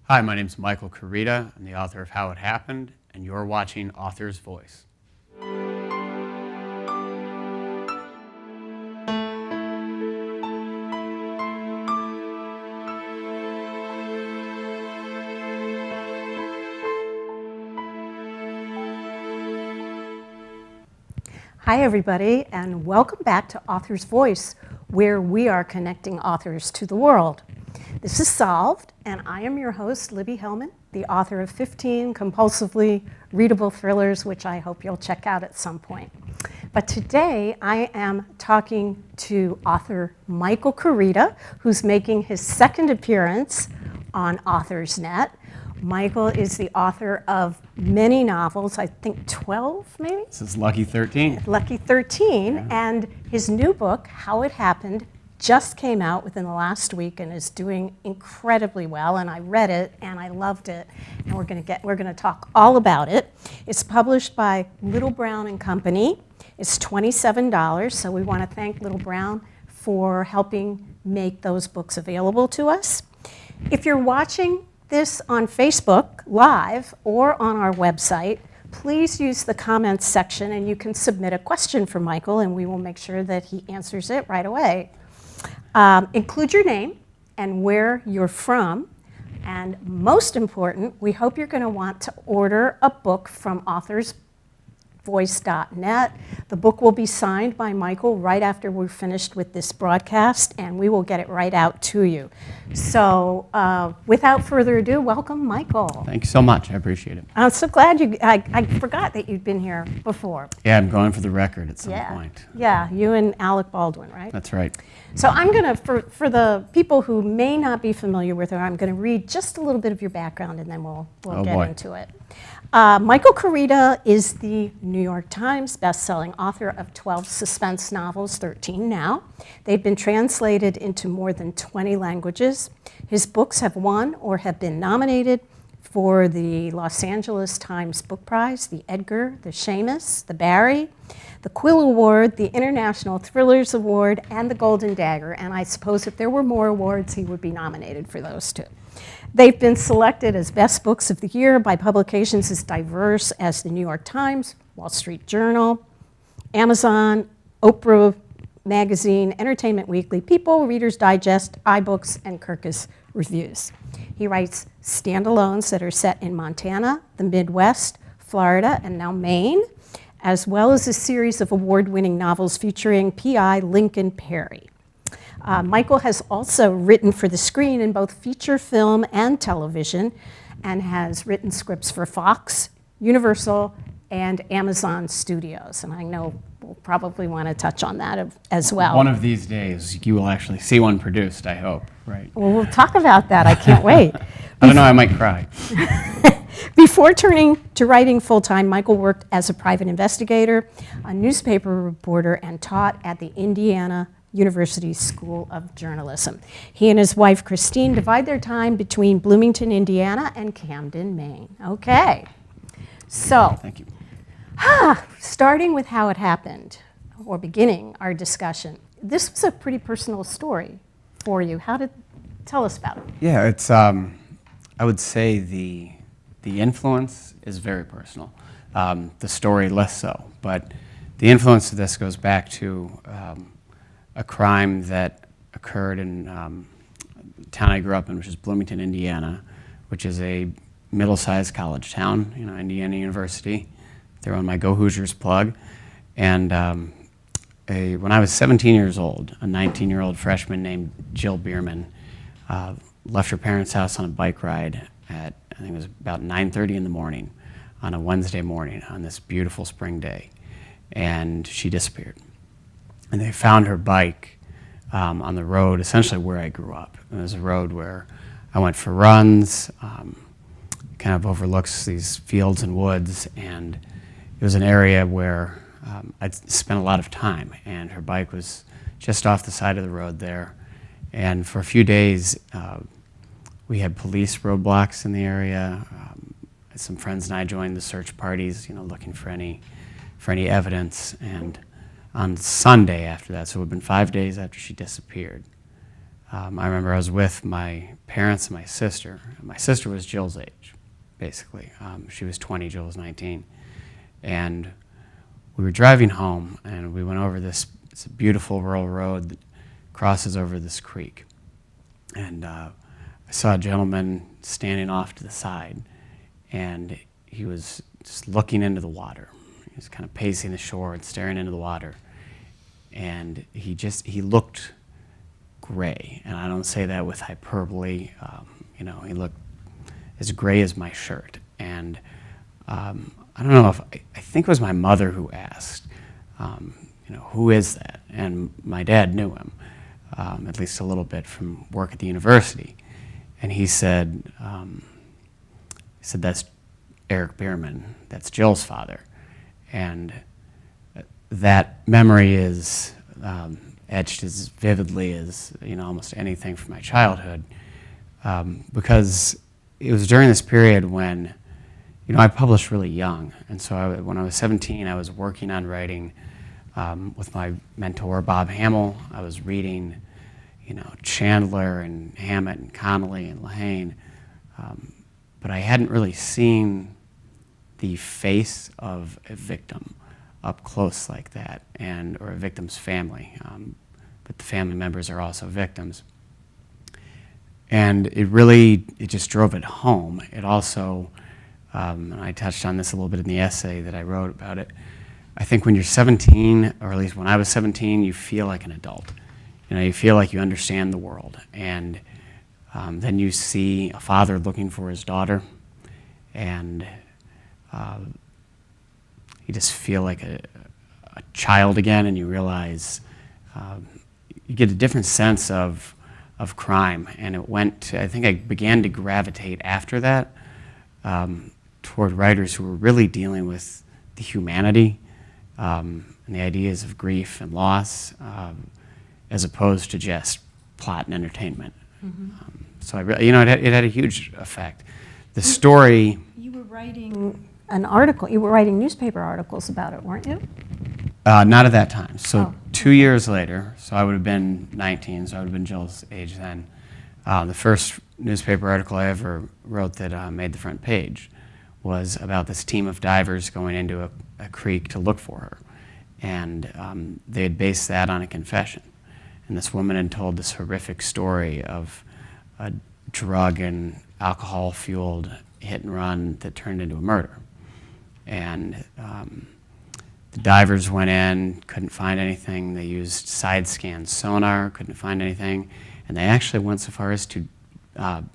Hi, my name is Michael Koryta. I'm the author of How It Happened, and you're watching Author's Voice. Hi, everybody, and welcome back to Author's Voice, where we are connecting authors to the world. This is Solved, and I am your host, Libby Hellmann, the author of 15 compulsively readable thrillers, which I hope you'll check out at some point. But today, I am talking to author Michael Koryta, who's making his second appearance on Authors Net. Michael is the author of many novels, I think 12 maybe? This is Lucky 13. Lucky 13, Yeah. And his new book, How It Happened, just came out within the last week and is doing incredibly well. And I read it and I loved it, and we're going to talk all about it. It's published by Little Brown and Company. It's $27, so we want to thank Little Brown for helping make those books available to us. If you're watching this on Facebook Live or on our website, please use the comments section and you can submit a question for Michael and we will make sure that he answers it right away. Include your name and where you're from, and most important, we hope you're going to want to order a book from authorsvoice.net. The book will be signed by Michael right after we're finished with this broadcast, and we will get it right out to you. So without further ado, welcome, Michael. Thank you so much. I appreciate it. I'm so glad I forgot that you'd been here before. Yeah, I'm going for the record at some point. Yeah, you and Alec Baldwin, right? That's right. So I'm going to, for the people who may not be familiar with her, I'm going to read just a little bit of your background and then we'll get into it. Michael Koryta is the New York Times best-selling author of 12 suspense novels, 13 now. They've been translated into more than 20 languages. His books have won or have been nominated for the Los Angeles Times Book Prize, the Edgar, the Seamus, the Barry, the Quill Award, the International Thrillers Award, and the Golden Dagger. And I suppose if there were more awards, he would be nominated for those too. They've been selected as best books of the year by publications as diverse as the New York Times, Wall Street Journal, Amazon, Oprah Magazine, Entertainment Weekly, People, Reader's Digest, iBooks, and Kirkus Reviews. He writes standalones that are set in Montana, the Midwest, Florida, and now Maine, as well as a series of award-winning novels featuring P.I. Lincoln Perry. Michael has also written for the screen in both feature film and television, and has written scripts for Fox, Universal, and Amazon Studios. And I know we'll probably want to touch on that as well. One of these days, you will actually see one produced, I hope, right? Well, we'll talk about that. I can't wait. I don't know, I might cry. Before turning to writing full-time, Michael worked as a private investigator, a newspaper reporter, and taught at the Indiana University School of Journalism. He and his wife, Christine, divide their time between Bloomington, Indiana, and Camden, Maine. Okay. So, Thank you. Starting with How It Happened, or beginning our discussion. This was a pretty personal story for you. Tell us about it. Yeah, it's, I would say the influence is very personal. The story less so, but the influence of this goes back to a crime that occurred in the town I grew up in, which is Bloomington, Indiana, which is a middle-sized college town, Indiana University. They're on my Go Hoosiers plug. And when I was 17 years old, a 19-year-old freshman named Jill Bierman left her parents' house on a bike ride at, I think it was about 9:30 in the morning on a Wednesday morning on this beautiful spring day, and she disappeared. And they found her bike on the road, essentially where I grew up. It was a road where I went for runs, kind of overlooks these fields and woods, and it was an area where I'd spent a lot of time, and her bike was just off the side of the road there. And for a few days, we had police roadblocks in the area. Some friends and I joined the search parties, looking for any evidence. And on Sunday after that, so it had been 5 days after she disappeared, I remember I was with my parents and my sister. My sister was Jill's age, basically. She was 20, Jill was 19. And we were driving home, and we went over this beautiful rural road that crosses over this creek. And I saw a gentleman standing off to the side, and he was just looking into the water. He was kind of pacing the shore and staring into the water. And he looked gray, and I don't say that with hyperbole. He looked as gray as my shirt. And I don't know if, I think it was my mother who asked, who is that? And my dad knew him, at least a little bit from work at the university. And he said, that's Eric Bierman, that's Jill's father. And that memory is etched as vividly as almost anything from my childhood, because it was during this period when I published really young. And so when I was 17, I was working on writing with my mentor, Bob Hamill. I was reading Chandler and Hammett and Connolly and Lehane, but I hadn't really seen the face of a victim up close like that, or a victim's family, but the family members are also victims. And it just drove it home. It also, and I touched on this a little bit in the essay that I wrote about it, I think when you're 17, or at least when I was 17, you feel like an adult. You feel like you understand the world. And then you see a father looking for his daughter, and you just feel like a child again, and you realize you get a different sense of crime. And I think I began to gravitate after that toward writers who were really dealing with the humanity and the ideas of grief and loss, as opposed to just plot and entertainment. Mm-hmm. So it had a huge effect. The story. You were writing an article. You were writing newspaper articles about it, weren't you? Not at that time. So 2 years later, so I would have been 19, so I would have been Jill's age then. The first newspaper article I ever wrote that made the front page was about this team of divers going into a creek to look for her. And they had based that on a confession. And this woman had told this horrific story of a drug and alcohol-fueled hit and run that turned into a murder. And the divers went in, couldn't find anything. They used side-scan sonar, couldn't find anything. And they actually went so far as to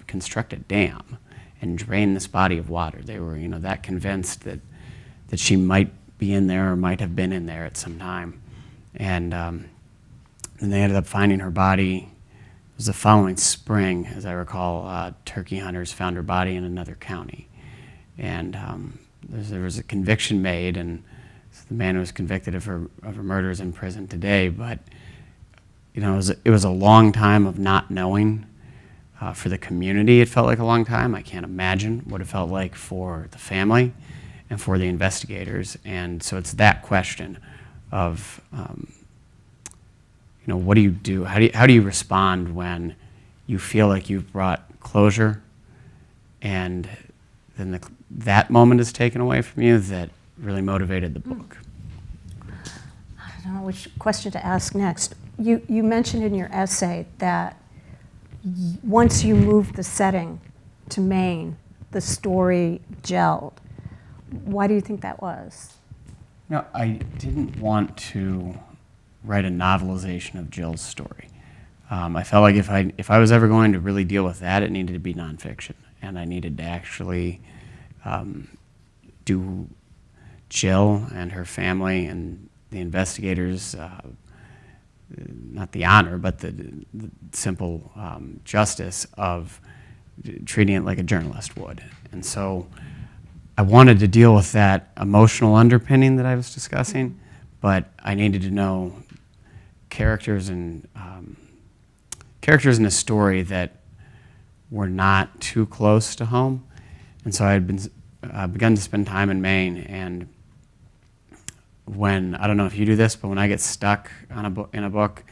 construct a dam and drain this body of water. They were, that convinced that she might be in there or might have been in there at some time. And they ended up finding her body. It was the following spring, as I recall, turkey hunters found her body in another county. And there was a conviction made, and so the man who was convicted of her murder is in prison today. But it was a long time of not knowing. For the community, it felt like a long time. I can't imagine what it felt like for the family and for the investigators. And so it's that question of, what do you do? How do you respond when you feel like you've brought closure, and then that moment is taken away from you that really motivated the book? I don't know which question to ask next. You mentioned in your essay that once you moved the setting to Maine, the story gelled. Why do you think that was? No, I didn't want to write a novelization of Jill's story. I felt like if I was ever going to really deal with that, it needed to be nonfiction, and I needed to actually do Jill and her family and the investigators not the honor, but the simple justice of treating it like a journalist would. And so I wanted to deal with that emotional underpinning that I was discussing, but I needed to know characters in a story that were not too close to home. And so I had begun to spend time in Maine, and when, I don't know if you do this, but when I get stuck on in a book,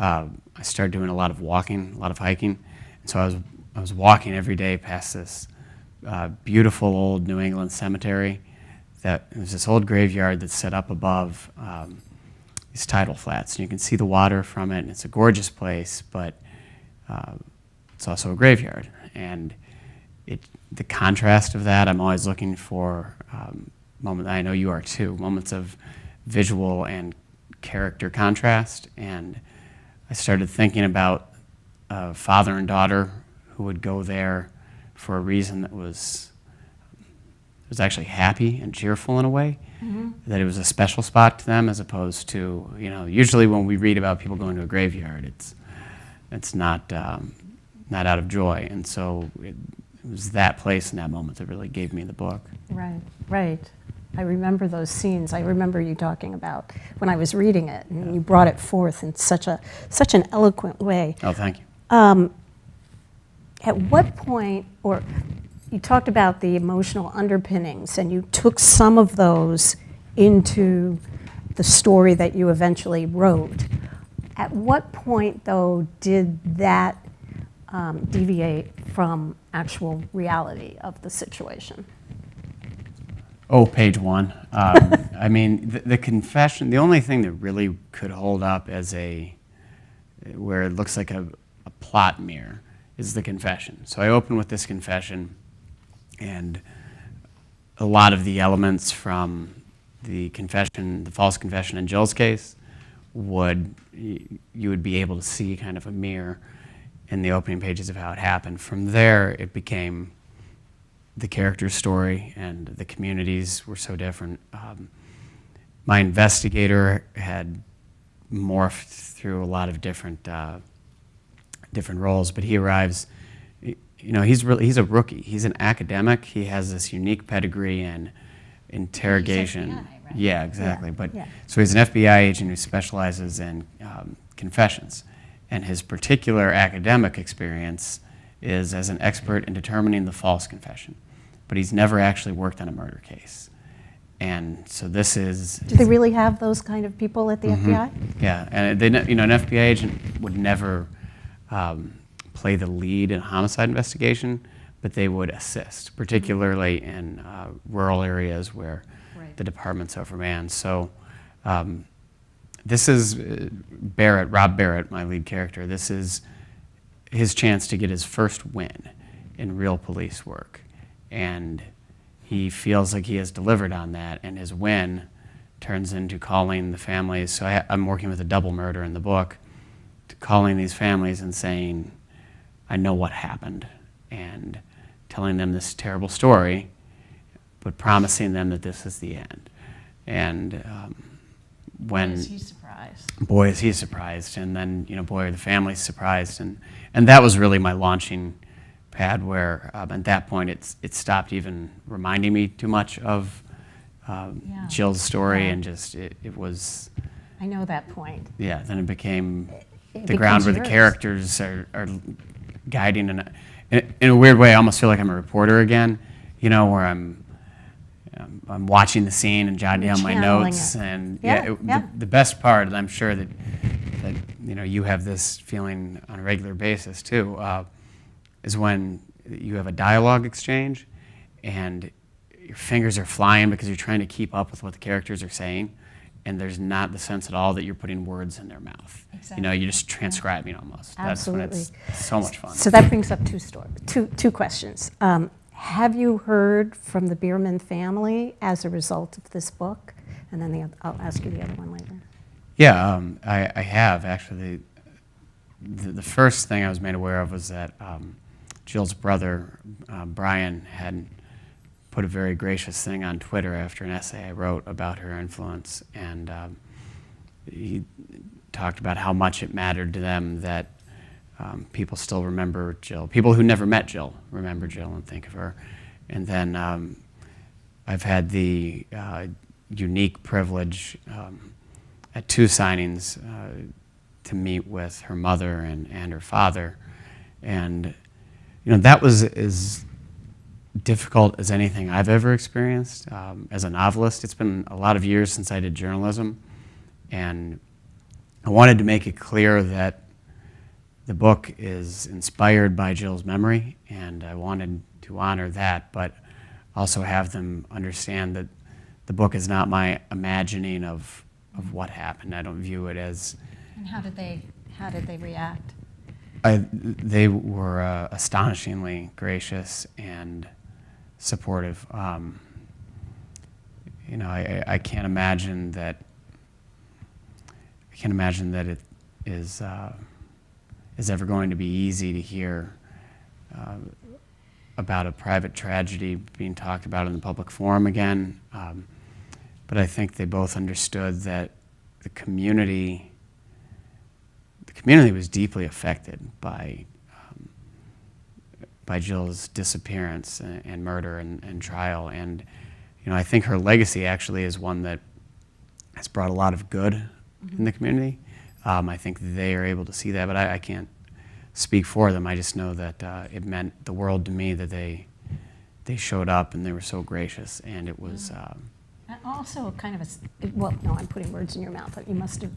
I started doing a lot of walking, a lot of hiking. And so I was walking every day past this beautiful old New England cemetery. That it was this old graveyard that's set up above these tidal flats, and you can see the water from it, and it's a gorgeous place, but it's also a graveyard. And the contrast of that, I'm always looking for moments, I know you are too, moments of visual and character contrast. And I started thinking about a father and daughter who would go there for a reason that was actually happy and cheerful in a way, that it was a special spot to them, as opposed to, usually when we read about people going to a graveyard, it's not out of joy. And so it was that place and that moment that really gave me the book. Right, right. I remember those scenes. I remember you talking about when I was reading it, and you brought it forth in such an eloquent way. Oh, thank you. At what point, or you talked about the emotional underpinnings, and you took some of those into the story that you eventually wrote. At what point, though, did that deviate from actual reality of the situation? Oh, page 1. I mean, the confession, the only thing that really could hold up as where it looks like a plot mirror is the confession. So I open with this confession, and a lot of the elements from the confession, the false confession in Jill's case, you would be able to see kind of a mirror in the opening pages of how it happened. From there, it became the character's story, and the communities were so different. My investigator had morphed through a lot of different roles, but he arrives. He's a rookie. He's an academic. He has this unique pedigree in interrogation. He's FBI, right? Yeah, exactly. Yeah, But yeah. so he's an FBI agent who specializes in confessions, and his particular academic experience is as an expert in determining the false confession. But he's never actually worked on a murder case, and so this is. Do they really have those kind of people at the FBI? Yeah, and an FBI agent would never play the lead in a homicide investigation, but they would assist, particularly in rural areas where the department's overmanned. So this is Rob Barrett, my lead character. This is his chance to get his first win in real police work. And he feels like he has delivered on that, and his win turns into calling the families. So I'm working with a double murder in the book, calling these families and saying, I know what happened, and telling them this terrible story, but promising them that this is the end. And when... Is he surprised? Boy, is he surprised. And then, boy, are the family's surprised. And that was really my launching pad, where at that point it stopped even reminding me too much of Jill's story, and just it was... I know that point. Yeah, then it became It the ground becomes where the yours. characters are guiding. In a weird way, I almost feel like I'm a reporter again, where I'm watching the scene and jotting down my Channeling notes. it. And Yeah. the best part, and I'm sure that you have this feeling on a regular basis too, is when you have a dialogue exchange and your fingers are flying because you're trying to keep up with what the characters are saying, and there's not the sense at all that you're putting words in their mouth. Exactly. You're just transcribing almost. Absolutely. That's when it's so much fun. So that brings up two questions. Have you heard from the Bierman family as a result of this book? And then I'll ask you the other one later. Yeah, I have actually. The first thing I was made aware of was that Jill's brother, Brian, had put a very gracious thing on Twitter after an essay I wrote about her influence, and he talked about how much it mattered to them that people still remember Jill. People who never met Jill remember Jill and think of her. And then I've had the unique privilege at 2 signings to meet with her mother and her father. And that was as difficult as anything I've ever experienced as a novelist. It's been a lot of years since I did journalism, and I wanted to make it clear that the book is inspired by Jill's memory, and I wanted to honor that, but also have them understand that the book is not my imagining of what happened. I don't view it as... And how did they react? They were astonishingly gracious and supportive. I can't imagine that. I can't imagine that it is ever going to be easy to hear about a private tragedy being talked about in the public forum again. But I think they both understood that the community was deeply affected by Jill's disappearance and murder and trial. And I think her legacy actually is one that has brought a lot of good in the community. I think they are able to see that, but I can't speak for them. I just know that it meant the world to me that they showed up and they were so gracious, and it was... And also kind of Well, no, I'm putting words in your mouth. You must have...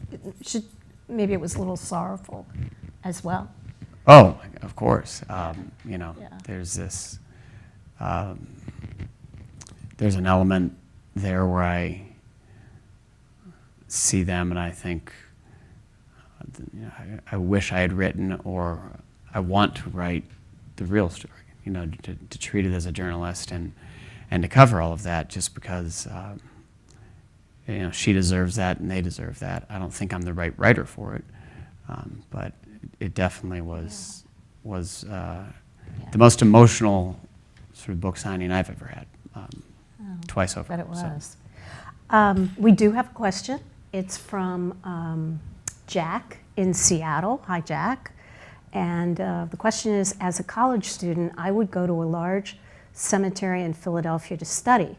Maybe it was a little sorrowful as well. Oh, of course. There's this... there's an element there where I see them and I think, I wish I had written, or I want to write the real story, to treat it as a journalist and to cover all of that, just because she deserves that and they deserve that. I don't think I'm the right writer for it, but it definitely was the most emotional sort of book signing I've ever had, twice over. But it so. was. We do have a question. It's from Jack in Seattle. Hi, Jack. And the question is, as a college student, I would go to a large cemetery in Philadelphia to study.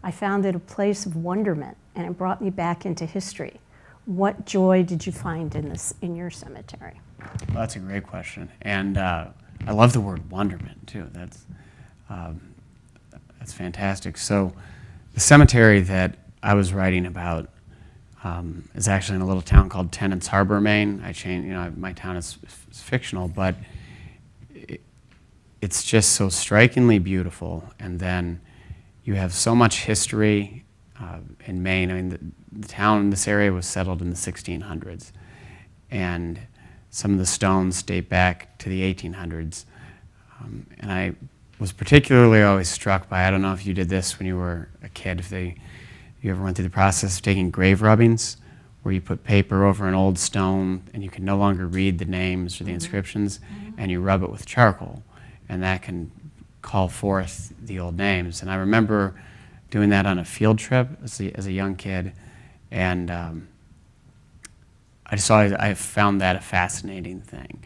I found it a place of wonderment, and it brought me back into history. What joy did you find in your cemetery? Well, that's a great question. And I love the word wonderment, too. That's fantastic. So the cemetery that I was writing about is actually in a little town called Tennant's Harbor, Maine. I changed, my town is fictional, but it's just so strikingly beautiful. And then you have so much history in Maine. I mean, the town in this area was settled in the 1600s, and some of the stones date back to the 1800s. And I was particularly always struck by, I don't know if you did this when you were a kid, you ever went through the process of taking grave rubbings, where you put paper over an old stone and you can no longer read the names or the inscriptions, and you rub it with charcoal, and that can call forth the old names. And I remember doing that on a field trip as a young kid, and I found that a fascinating thing.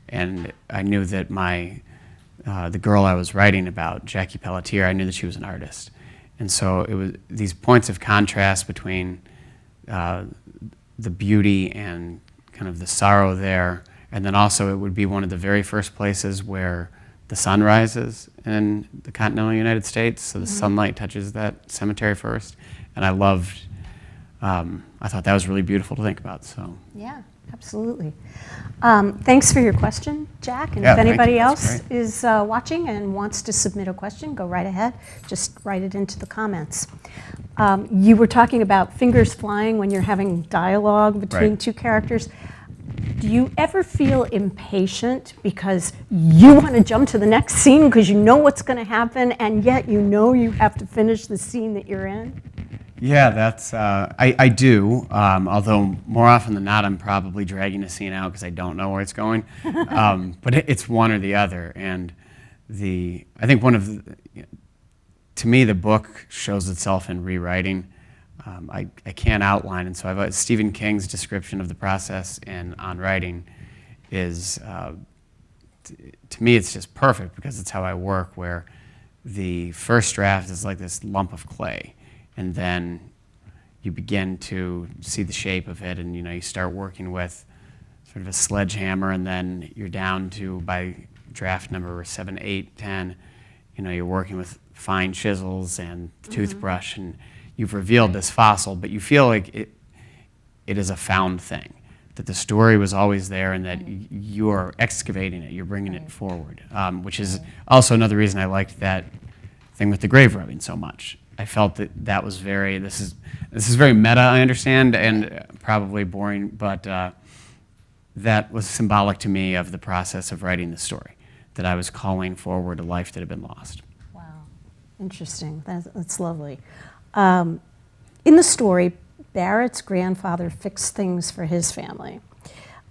And I knew that the girl I was writing about, Jackie Pelletier, I knew that she was an artist. And so it was these points of contrast between the beauty and kind of the sorrow there, and then also it would be one of the very first places where the sun rises in the continental United States, so the sunlight touches that cemetery first. And I thought that was really beautiful to think about. So yeah, absolutely. Thanks for your question, Jack. And Yeah, if thank anybody you. That's else is watching and wants to submit a question, go right ahead. Just write it into the comments. You were talking about fingers flying when you're having dialogue between Right. two characters. Do you ever feel impatient because you want to jump to the next scene because you know what's going to happen, and yet you know you have to finish the scene that you're in? yeah, that's I do. Although more often than not, I'm probably dragging a scene out because I don't know where it's going. But it's one or the other. And I think to me, the book shows itself in rewriting. I can't outline, and so Stephen King's description of the process on writing is, to me, it's just perfect because it's how I work, where the first draft is like this lump of clay, and then you begin to see the shape of it, and you start working with sort of a sledgehammer, and then you're down to, by draft number 7, 8, 10, you're working with fine chisels and the toothbrush, and you've revealed this fossil, but you feel like it is a found thing. that the story was always there and that you're excavating it, you're bringing it forward, which is also another reason I liked that thing with the grave rubbing so much. I felt that that was very, this is very meta, I understand, and probably boring, but that was symbolic to me of the process of writing the story, that I was calling forward a life that had been lost. Wow, interesting. That's lovely. In the story, Barrett's grandfather fixed things for his family.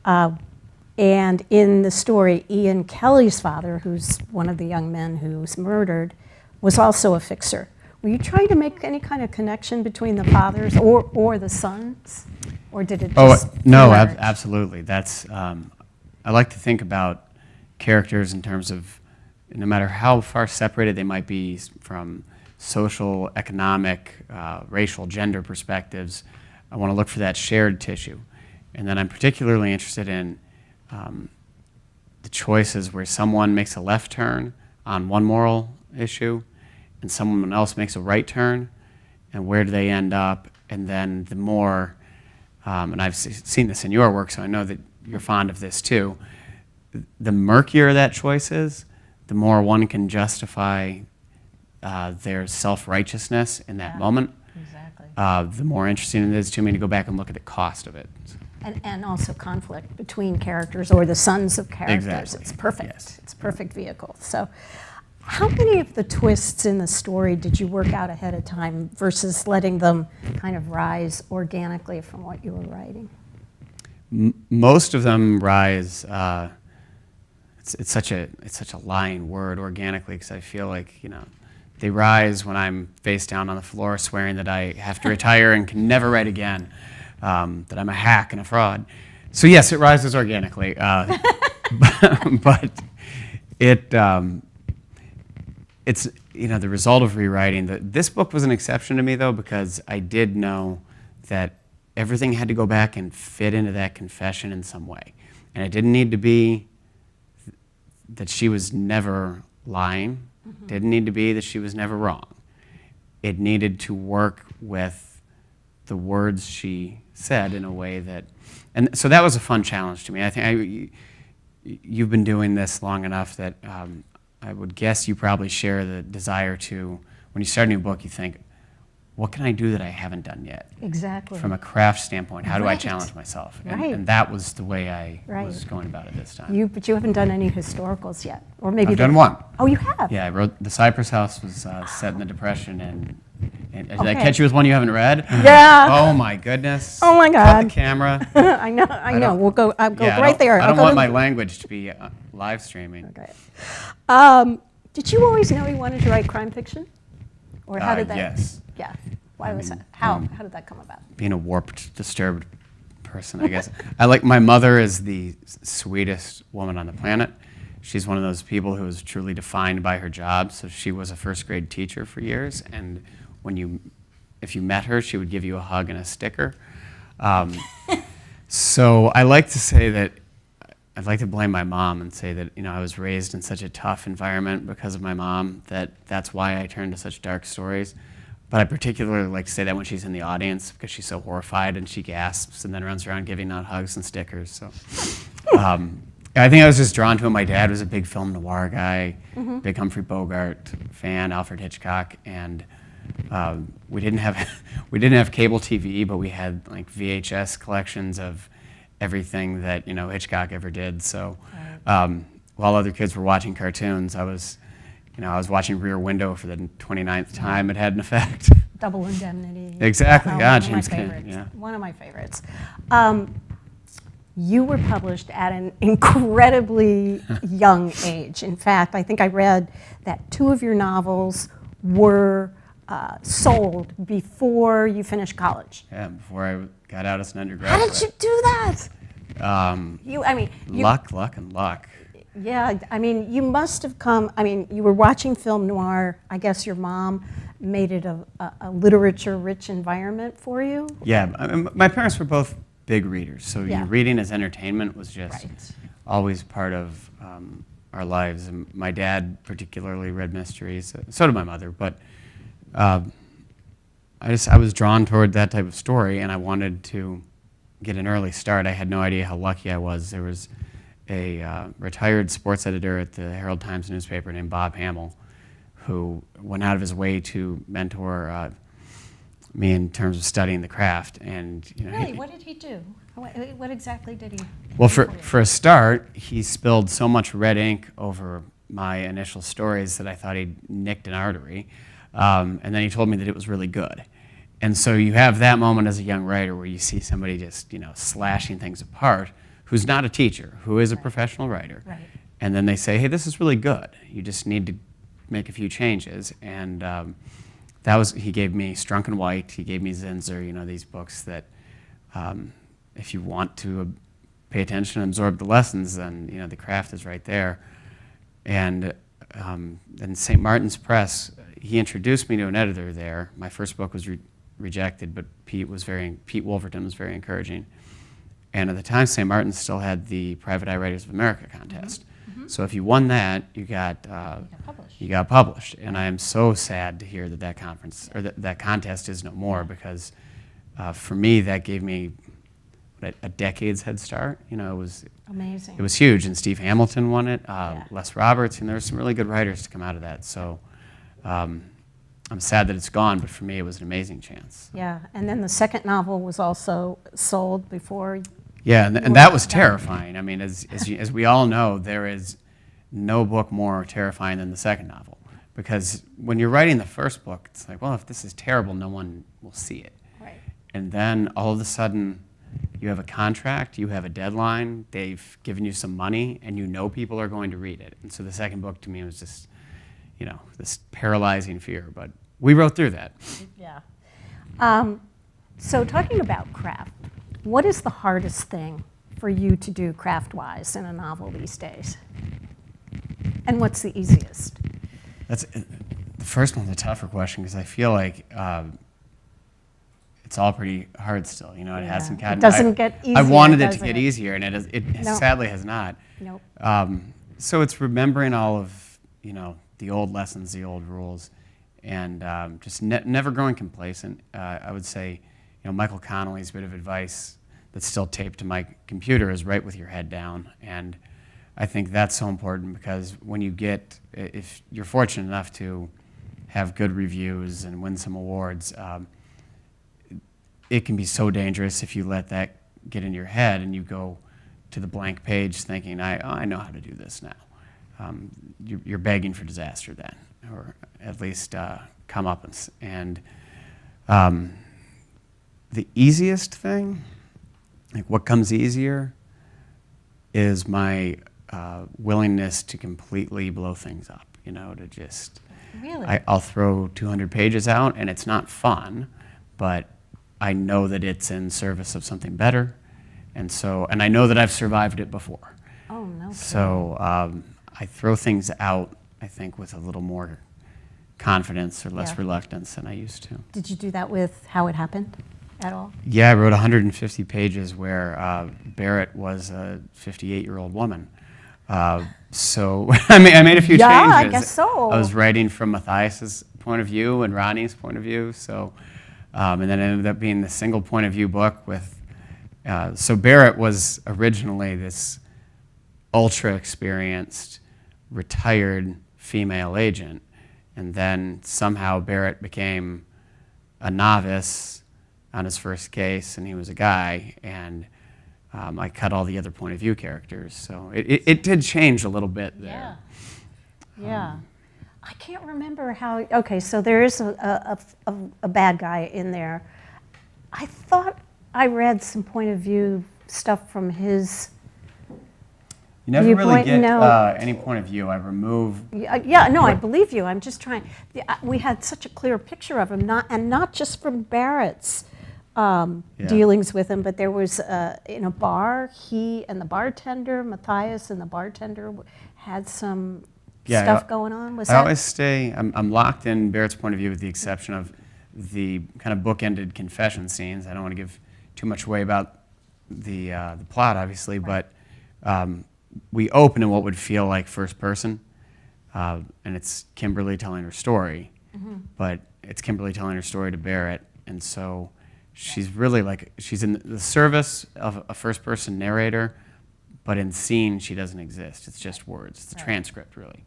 And in the story, Ian Kelly's father, who's one of the young men who's murdered, was also a fixer. Were you trying to make any kind of connection between the fathers or the sons? Or did it just no, emerge? absolutely. That's, I like to think about characters in terms of, no matter how far separated they might be from social, economic, racial, gender perspectives, I want to look for that shared tissue. And then I'm particularly interested in the choices where someone makes a left turn on one moral issue and someone else makes a right turn, and where do they end up? And then the more, and I've seen this in your work, so I know that you're fond of this too, the murkier that choice is, the more one can justify their self-righteousness in that moment. Exactly. The more interesting it is to me to go back and look at the cost of it. And also conflict between characters or the sons of characters. Exactly. It's perfect. Yes. It's a perfect vehicle. So how many of the twists in the story did you work out ahead of time versus letting them kind of rise organically from what you were writing? Most of them rise, it's such a lying word, organically, because I feel like, they rise when I'm face down on the floor swearing that I have to retire and can never write again, that I'm a hack and a fraud. So yes, it rises organically, but it's the result of rewriting. This book was an exception to me, though, because I did know that everything had to go back and fit into that confession in some way. And it didn't need to be that she was never lying. Didn't need to be that she was never wrong. It needed to work with the words she said in a way that, and so that was a fun challenge to me. I think you've been doing this long enough that I would guess you probably share the desire to, when you start a new book, you think, what can I do that I haven't done yet? Exactly. From a craft standpoint, how do I Right. challenge myself? Right. And that was the way I Right. was going about it this time. But you haven't done any historicals yet, or maybe I've done one. Oh, you have. Yeah, I wrote The Cypress House was set in the Depression, and did I Okay. catch you with one you haven't read? Yeah. Oh my goodness. Oh my Cut God. the camera. I know. I'll go Yeah, right there. I I'll don't go want to my the- language to be live streaming. Okay. Did you always know you wanted to write crime fiction, or how did that? Yes. Yeah. Why was that? How did that come about? Being a warped, disturbed person, I guess. My mother is the sweetest woman on the planet. She's one of those people who is truly defined by her job. So she was a first grade teacher for years, and if you met her, she would give you a hug and a sticker. So I like to say that, I'd like to blame my mom and say that I was raised in such a tough environment because of my mom, that's why I turned to such dark stories. But I particularly like to say that when she's in the audience, because she's so horrified and she gasps and then runs around giving out hugs and stickers. So I think I was just drawn to it. My dad was a big film noir guy, big Humphrey Bogart fan, Alfred Hitchcock, and we didn't have cable TV, but we had like VHS collections of everything that Hitchcock ever did. So while other kids were watching cartoons, I was watching Rear Window for the 29th time. It had an effect. Double Indemnity. Exactly. Oh, Yeah, one of my James Cameron. favorites. Yeah. One of my favorites. You were published at an incredibly young age. In fact, I think I read that 2 of your novels were sold before you finished college. Yeah, before I got out as an How undergraduate. did you do that? Luck, and luck. Yeah, you must have come, you were watching film noir. I guess your mom made it a literature-rich environment for you? Yeah, my parents were both big readers, so Yeah. reading as entertainment was just Right. always part of our lives. And my dad particularly read mysteries, so did my mother, but I was drawn toward that type of story, and I wanted to get an early start. I had no idea how lucky I was. There was a retired sports editor at the Herald Times newspaper named Bob Hamill, who went out of his way to mentor me in terms of studying the craft. And Really, what did he do? What exactly did he? well, do you? for a start, he spilled so much red ink over my initial stories that I thought he'd nicked an artery. And then he told me that it was really good. And so you have that moment as a young writer where you see somebody just, slashing things apart, who's not a teacher, who is a professional writer. Right. And then they say, hey, this is really good. You just need to make a few changes. And he gave me Strunk and White, he gave me Zinzer, these books that if you want to pay attention and absorb the lessons, then, the craft is right there. And then St. Martin's Press, he introduced me to an editor there. My first book was rejected, but Pete Wolverton was very encouraging. And at the time, St. Martin's still had the Private Eye Writers of America contest. Mm-hmm. So if you won that, you got published. And I am so sad to hear that conference or that contest is no more, because for me that gave me a decade's head start. It was Amazing. It was huge, and Steve Hamilton won it. Les Roberts, and there were some really good writers to come out of that. So. I'm sad that it's gone, but for me, it was an amazing chance. Yeah, and then the second novel was also sold before. Yeah, and that was terrifying. I mean, as we all know, there is no book more terrifying than the second novel, because when you're writing the first book, it's like, well, if this is terrible, no one will see it. Right. And then all of a sudden, you have a contract, you have a deadline, they've given you some money, and people are going to read it. And so the second book to me was just, this paralyzing fear, but we wrote through that. Yeah. So talking about craft, what is the hardest thing for you to do craft-wise in a novel these days? And what's the easiest? The first one's a tougher question, because I feel like it's all pretty hard still. It hasn't gotten. It doesn't get easier. I wanted it to get easier, and it sadly has not. Nope. So it's remembering all of the old lessons, the old rules, and just never growing complacent. I would say, Michael Connolly's bit of advice that's still taped to my computer is write with your head down. And I think that's so important, because if you're fortunate enough to have good reviews and win some awards, it can be so dangerous if you let that get in your head and you go to the blank page thinking, I know how to do this now. You're begging for disaster then, or at least comeuppance. And the easiest thing, like what comes easier, is my willingness to completely blow things up. To just Really? I'll throw 200 pages out, and it's not fun, but I know that it's in service of something better, and I know that I've survived it before. Oh, no. So. I throw things out, I think, with a little more confidence or less reluctance than I used to. Did you do that with How It Happened at all? Yeah, I wrote 150 pages where Barrett was a 58-year-old woman. So I made a few changes. I guess so. I was writing from Matthias's point of view and Ronnie's point of view. So, and then it ended up being the single point of view book with. So Barrett was originally this ultra experienced, retired female agent, and then somehow Barrett became a novice on his first case, and he was a guy, and I cut all the other point of view characters, so it did change a little bit there. Yeah. I can't remember how. Okay, so there is a bad guy in there. I thought I read some point of view stuff from his. You never really get any point of view. I remove. I believe you. I'm just trying. We had such a clear picture of him, not just from Barrett's dealings with him, but there was in a bar, he and the bartender, Matthias and the bartender, had some stuff going on. I always stay. I'm locked in Barrett's point of view, with the exception of the kind of bookended confession scenes. I don't want to give too much away about the plot, obviously, but. We open in what would feel like first person, and it's Kimberly telling her story, but it's Kimberly telling her story to Barrett, and so she's really like, she's in the service of a first-person narrator, but in scene, she doesn't exist. It's just words. It's a transcript, really.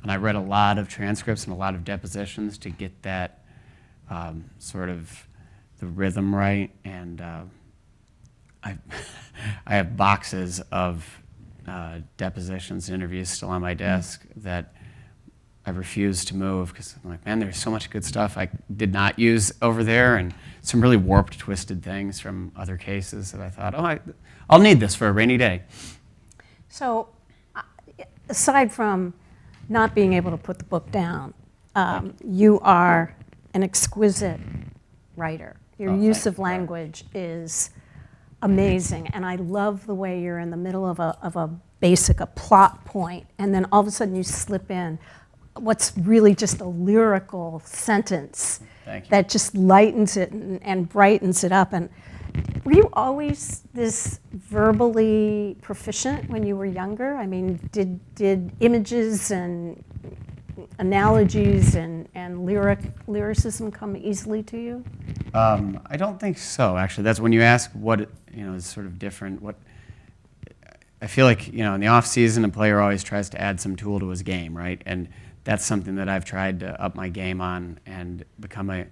And I read a lot of transcripts and a lot of depositions to get that sort of the rhythm right. And I have boxes of depositions and interviews still on my desk that I refuse to move because I'm like, man, there's so much good stuff I did not use over there, and some really warped, twisted things from other cases that I thought, oh, I'll need this for a rainy day. So, aside from not being able to put the book down, you are an exquisite writer. Your use of language is amazing, and I love the way you're in the middle of a plot point, and then all of a sudden you slip in what's really just a lyrical sentence that just lightens it and brightens it up. And were you always this verbally proficient when you were younger? I mean, did images and analogies and lyricism come easily to you? I don't think so, actually. That's when you ask what is sort of different. What I feel like, in the off season, a player always tries to add some tool to his game, right? And that's something that I've tried to up my game on and become a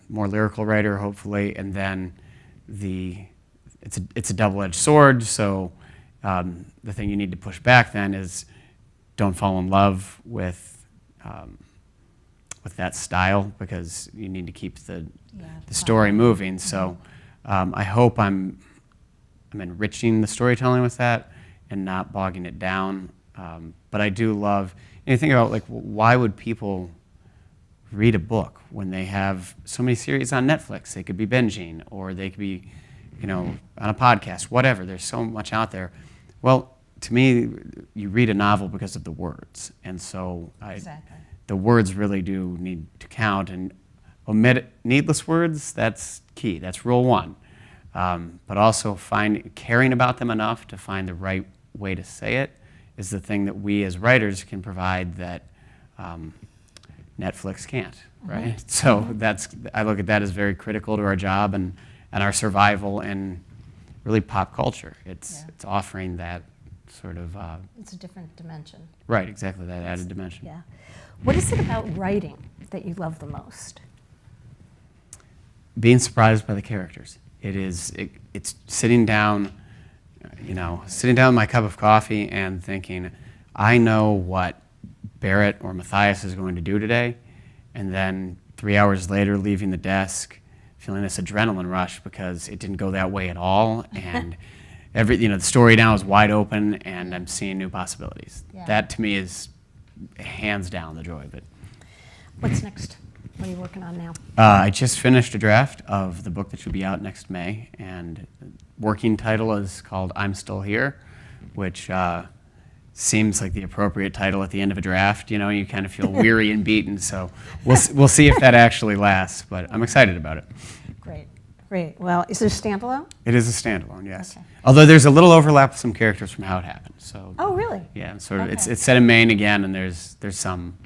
more lyrical writer, hopefully. And then it's a double-edged sword. So the thing you need to push back then is don't fall in love with that style, because you need to keep the story moving. So I hope I'm enriching the storytelling with that and not bogging it down. But I do love, and you think about, like, why would people read a book when they have so many series on Netflix? They could be binging, or they could be, on a podcast, whatever. There's so much out there. Well, to me, you read a novel because of the words. And so the words really do need to count, and omit needless words, that's key. That's rule one. But also caring about them enough to find the right way to say it is the thing that we as writers can provide that Netflix can't, right? Mm-hmm. So I look at that as very critical to our job and our survival and really pop culture. It's offering that sort of... it's a different dimension. Right, exactly, that added dimension. Yeah. What is it about writing that you love the most? Being surprised by the characters. It's sitting down, sitting down with my cup of coffee and thinking, I know what Barrett or Matthias is going to do today, and then 3 hours later leaving the desk feeling this adrenaline rush because it didn't go that way at all, and the story now is wide open, and I'm seeing new possibilities. Yeah. That to me is hands down the joy of it. What's next? What are you working on now? I just finished a draft of the book that should be out next May, and the working title is called I'm Still Here, which seems like the appropriate title at the end of a draft. You kind of feel weary and beaten, so we'll see if that actually lasts, but I'm excited about it. Great. Well, is it a standalone? It is a standalone, yes. Okay. Although there's a little overlap with some characters from How It Happened. So. Oh, really? Yeah, sort of. Okay. It's set in Maine again, and there's some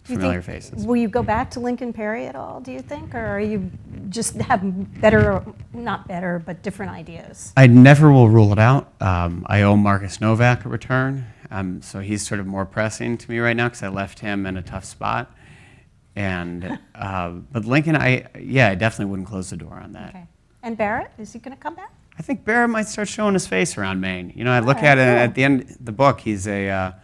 familiar faces. Will you go back to Lincoln Perry at all, do you think? Or are you just have better, not better, but different ideas? I never will rule it out. I owe Marcus Novak a return, so he's sort of more pressing to me right now because I left him in a tough spot. And but Lincoln, I definitely wouldn't close the door on that. Okay. And Barrett, is he going to come back? I think Barrett might start showing his face around Maine. I look at it at the end of the book. He's a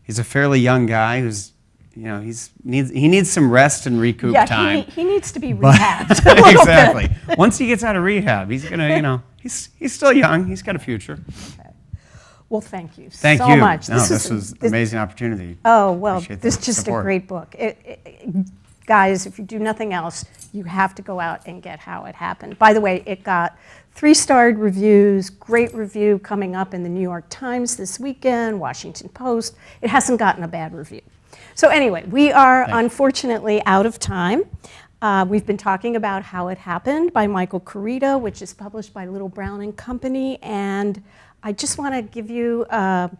fairly young guy who's he needs some rest and recoup time. He needs to be rehabbed. Exactly. Once he gets out of rehab, he's gonna he's still young. He's got a future. Okay. Well, thank you Thank so you. much. This was an amazing opportunity. Oh, well, Appreciate this is just support. a great book. Guys, if you do nothing else, you have to go out and get How It Happened. By the way, it got 3-starred reviews, great review coming up in the New York Times this weekend, Washington Post. It hasn't gotten a bad review. So anyway, we are unfortunately out of time. We've been talking about How It Happened by Michael Koryta, which is published by Little Brown and Company, and I just want to give you a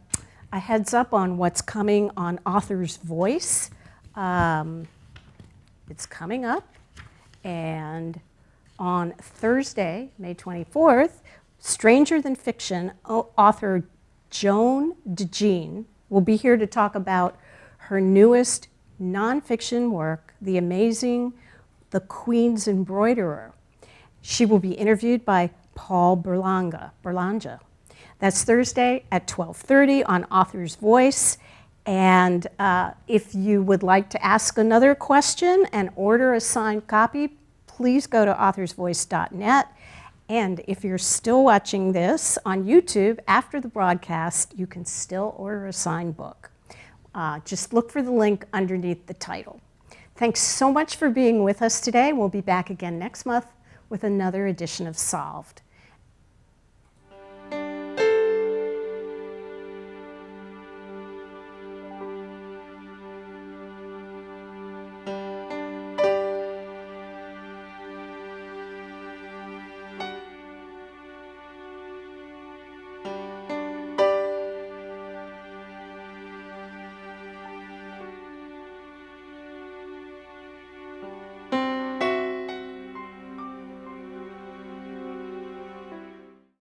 heads up on what's coming on Author's Voice. It's coming up, And on Thursday, May 24th, Stranger Than Fiction author Joan DeJean will be here to talk about her newest nonfiction work, The Amazing The Queen's Embroiderer. She will be interviewed by Paul Berlanga. That's Thursday at 12:30 on Author's Voice. And if you would like to ask another question and order a signed copy, please go to authorsvoice.net. And if you're still watching this on YouTube after the broadcast, you can still order a signed book. Just look for the link underneath the title. Thanks so much for being with us today. We'll be back again next month with another edition of Solved.